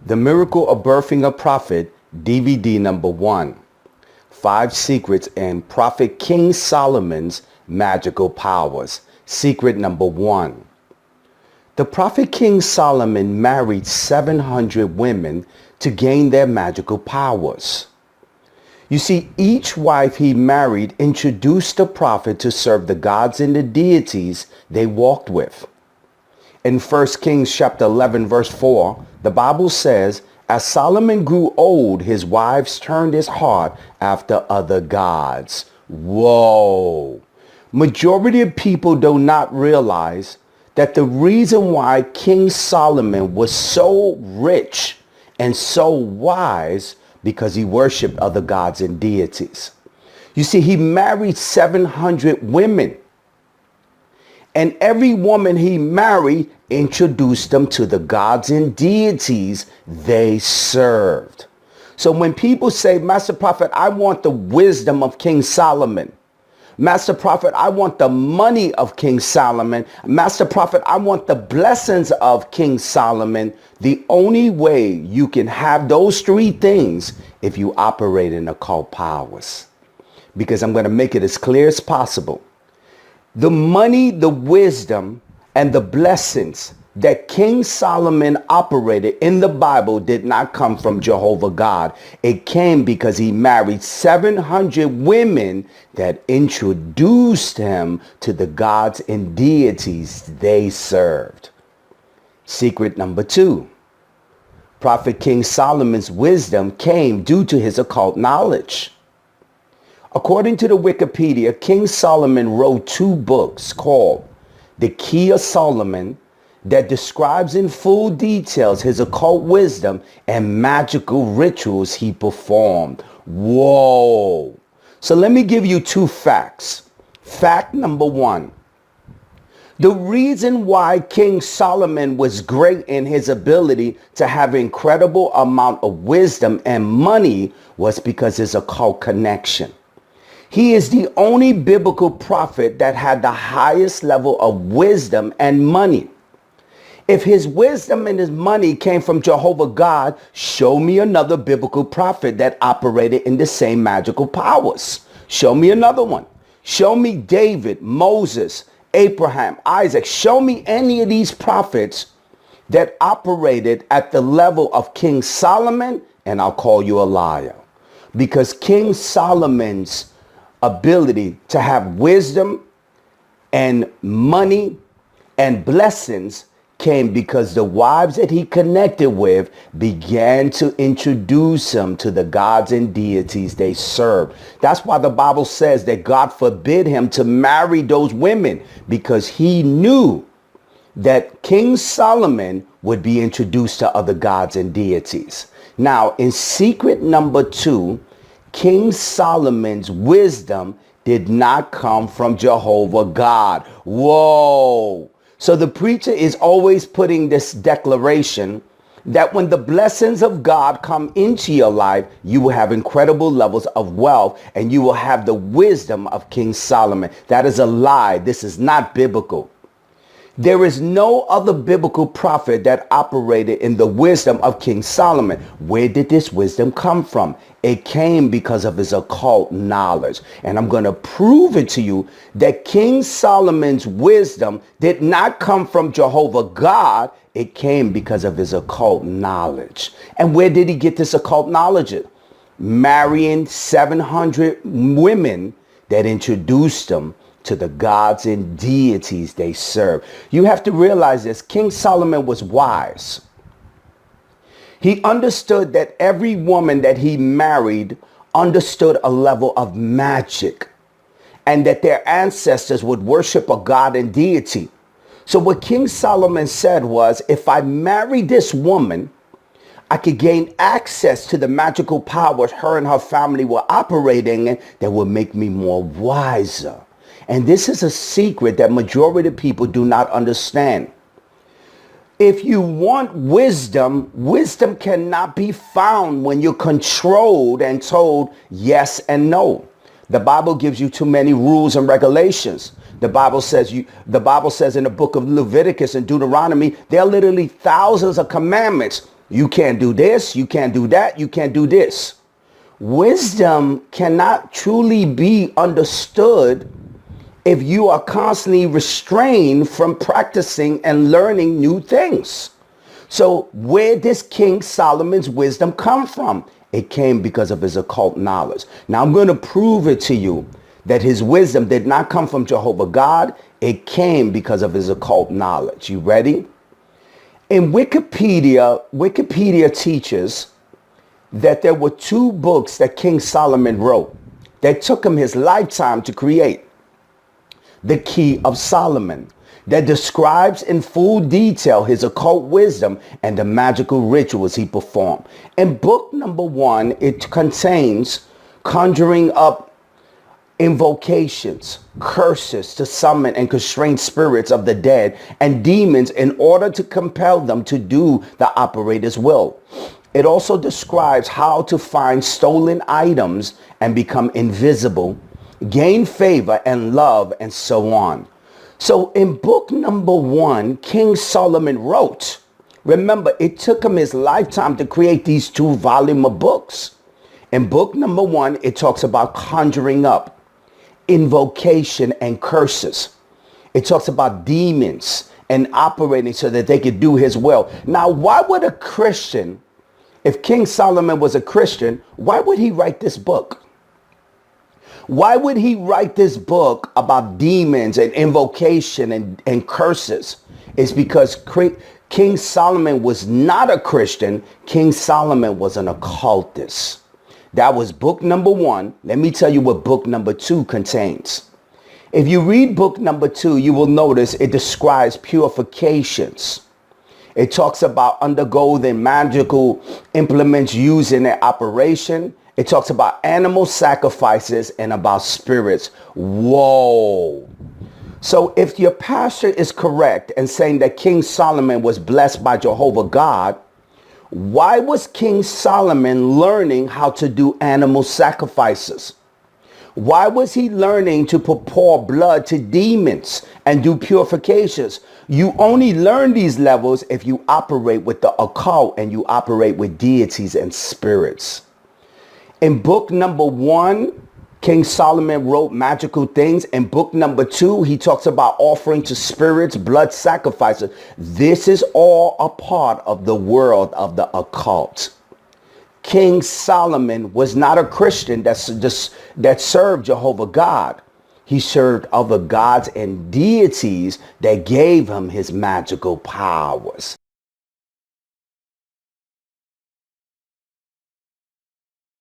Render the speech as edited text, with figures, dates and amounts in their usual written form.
The Miracle of Birthing a Prophet, DVD number 1. 5 Secrets in Prophet King Solomon's Magical Powers. Secret number 1. The Prophet King Solomon married 700 women to gain their magical powers. You see, each wife he married introduced the prophet to serve the gods and the deities they walked with. In 1 Kings chapter 11 verse 4, the Bible says, as Solomon grew old, his wives turned his heart after other gods. Whoa! Majority of people do not realize that the reason why King Solomon was so rich and so wise because he worshiped other gods and deities. You see, he married 700 women. And every woman he married introduced them to the gods and deities they served. So when people say, Master Prophet, I want the wisdom of King Solomon. Master Prophet, I want the money of King Solomon. Master Prophet, I want the blessings of King Solomon. The only way you can have those 3 things if you operate in occult powers. Because I'm going to make it as clear as possible. The money, the wisdom, and the blessings that King Solomon operated in the Bible did not come from Jehovah God. It came because he married 700 women that introduced him to the gods and deities they served. Secret number 2. Prophet King Solomon's wisdom came due to his occult knowledge. According to the Wikipedia, King Solomon wrote 2 books called The Key of Solomon that describes in full details his occult wisdom and magical rituals he performed. Whoa! So let me give you 2 facts. Fact number 1. The reason why King Solomon was great in his ability to have incredible amount of wisdom and money was because his occult connection. He is the only biblical prophet that had the highest level of wisdom and money. If his wisdom and his money came from Jehovah God, show me another biblical prophet that operated in the same magical powers. Show me another one. Show me David, Moses, Abraham, Isaac. Show me any of these prophets that operated at the level of King Solomon, and I'll call you a liar. Because King Solomon's ability to have wisdom and money and blessings came because the wives that he connected with began to introduce him to the gods and deities they served. That's why the Bible says that God forbid him to marry those women, because he knew that King Solomon would be introduced to other gods and deities. Now, in secret number 2, King Solomon's wisdom did not come from Jehovah God. Whoa! So the preacher is always putting this declaration that when the blessings of God come into your life, you will have incredible levels of wealth and you will have the wisdom of King Solomon. That is a lie. This is not biblical. There is no other biblical prophet that operated in the wisdom of King Solomon. Where did this wisdom come from? It came because of his occult knowledge. And I'm going to prove it to you that King Solomon's wisdom did not come from Jehovah God. It came because of his occult knowledge. And where did he get this occult knowledge? Marrying 700 women that introduced him to the gods and deities they serve. You have to realize this. King Solomon was wise. He understood that every woman that he married understood a level of magic and that their ancestors would worship a god and deity. So what King Solomon said was, if I marry this woman, I could gain access to the magical powers her and her family were operating in that would make me more wiser. And this is a secret that majority of people do not understand. If you want wisdom, wisdom cannot be found when you're controlled and told yes and no. The Bible gives you too many rules and regulations. The Bible says in the book of Leviticus and Deuteronomy, there are literally thousands of commandments. You can't do this. You can't do that. You can't do this. Wisdom cannot truly be understood if you are constantly restrained from practicing and learning new things. So where does King Solomon's wisdom come from? It came because of his occult knowledge. Now I'm going to prove it to you that his wisdom did not come from Jehovah God. It came because of his occult knowledge. You ready? In Wikipedia teaches that there were 2 books that King Solomon wrote that took him his lifetime to create. The Key of Solomon, that describes in full detail his occult wisdom and the magical rituals he performed. In book number 1, it contains conjuring up invocations, curses to summon and constrain spirits of the dead and demons in order to compel them to do the operator's will. It also describes how to find stolen items and become invisible, gain favor and love, and so on. So in book number 1, King Solomon wrote, remember, it took him his lifetime to create these 2 volume of books. In book number 1, it talks about conjuring up, invocation, and curses. It talks about demons and operating so that they could do his will. Now, why would a Christian, if King Solomon was a Christian, why would he write this book? Why would he write this book about demons and invocation and curses? It's because King Solomon was not a Christian. King Solomon was an occultist. That was book number 1. Let me tell you what book number 2 contains. If you read book number 2, you will notice it describes purifications. It talks about undergoing magical implements used in their operation. It talks about animal sacrifices and about spirits. Whoa. So if your pastor is correct in saying that King Solomon was blessed by Jehovah God, why was King Solomon learning how to do animal sacrifices? Why was he learning to pour blood to demons and do purifications? You only learn these levels if you operate with the occult and you operate with deities and spirits. In book number 1, King Solomon wrote magical things. In book number 2, he talks about offering to spirits, blood sacrifices. This is all a part of the world of the occult. King Solomon was not a Christian that served Jehovah God. He served other gods and deities that gave him his magical powers.